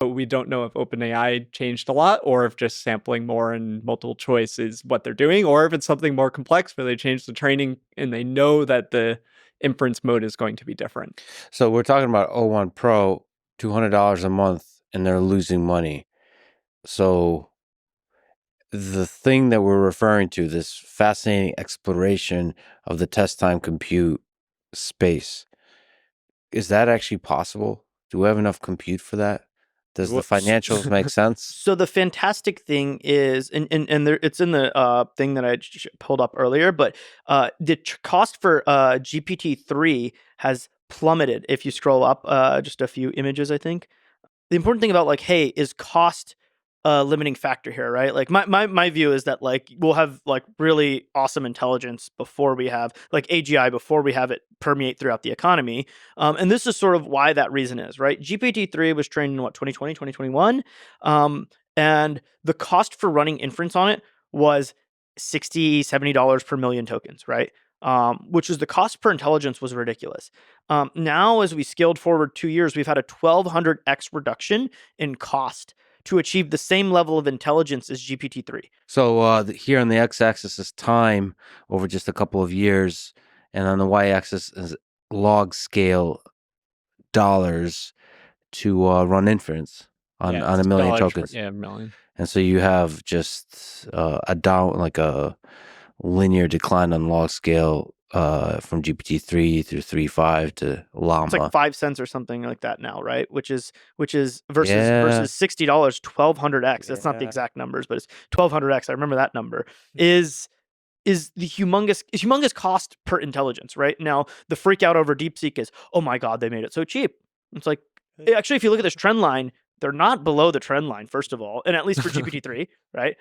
But we don't know if OpenAI changed a lot or if just sampling more and multiple choice is what they're doing, or if it's something more complex where they change the training and they know that the inference mode is going to be different. So we're talking about O1 Pro, $200 a month, and they're losing money. So the thing that we're referring to, this fascinating exploration of the test time compute space, is that actually possible? Do we have enough compute for that? Does the financials make sense? So the fantastic thing is, and there, it's in the thing that I pulled up earlier, but the cost for GPT-3 has plummeted. If you scroll up just a few images, I think. The important thing about like, hey, is cost a limiting factor here, right? Like my view is that like we'll have like really awesome intelligence before we have like AGI, before we have it permeate throughout the economy. And this is sort of why that reason is, right? GPT-3 was trained in what, 2020, 2021. And the cost for running inference on it was $60, $70 per million tokens, right? Which is the cost per intelligence was ridiculous. Now, as we scaled forward 2 years, we've had a 1200x reduction in cost to achieve the same level of intelligence as GPT-3. So here on the x-axis is time over just a couple of years, and on the y-axis is log scale dollars to run inference on a million tokens. A million. And so you have just a linear decline on log scale from GPT-3 through 3.5 to Llama. It's like 5 cents or something like that now, right? Which is versus $60, 1200x. That's not the exact numbers, but it's 1200x. I remember that number is the humongous cost per intelligence, right? Now, the freak out over DeepSeek is, oh my God, they made it so cheap. It's like, actually, if you look at this trend line, they're not below the trend line, first of all, and at least for GPT-3, right?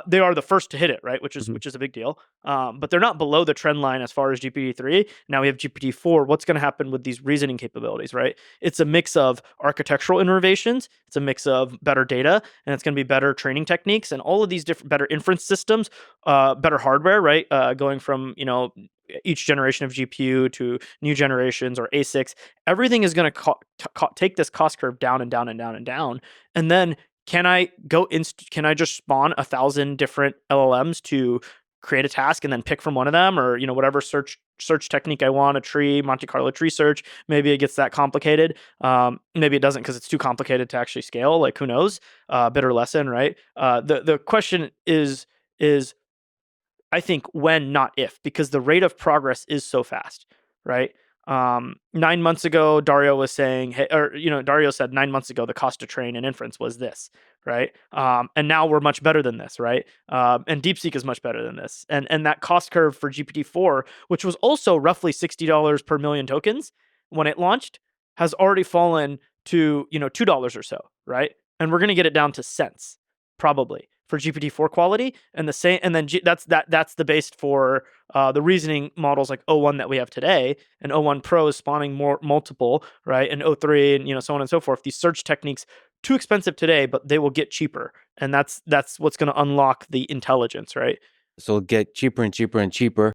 They are the first to hit it, right? Which is a big deal. But they're not below the trend line as far as GPT-3. Now we have GPT-4. What's going to happen with these reasoning capabilities, right? It's a mix of architectural innovations, it's a mix of better data, and it's going to be better training techniques and all of these different better inference systems, better hardware, right? Going from each generation of GPU to new generations or ASICs, everything is going to take this cost curve down and down and down and down. And then can I just spawn 1,000 different LLMs to create a task and then pick from one of them, or whatever search technique I want, a tree, Monte Carlo tree search? Maybe it gets that complicated. Maybe it doesn't because it's too complicated to actually scale. Like, who knows? Bitter lesson, right? The question is I think when, not if, because the rate of progress is so fast, right? 9 months ago, Dario was saying, Dario said 9 months ago, the cost to train an inference was this, right? And now we're much better than this, right? And DeepSeek is much better than this. And that cost curve for GPT-4, which was also roughly $60 per million tokens when it launched, has already fallen to, $2 or so, right? And we're going to get it down to cents, probably, for GPT-4 quality, and the same, and then that's the base for the reasoning models like O1 that we have today, and O1 Pro is spawning multiple, right, and O3 and so on and so forth. These search techniques too expensive today, but they will get cheaper, and that's what's going to unlock the intelligence, right? So it'll get cheaper and cheaper and cheaper.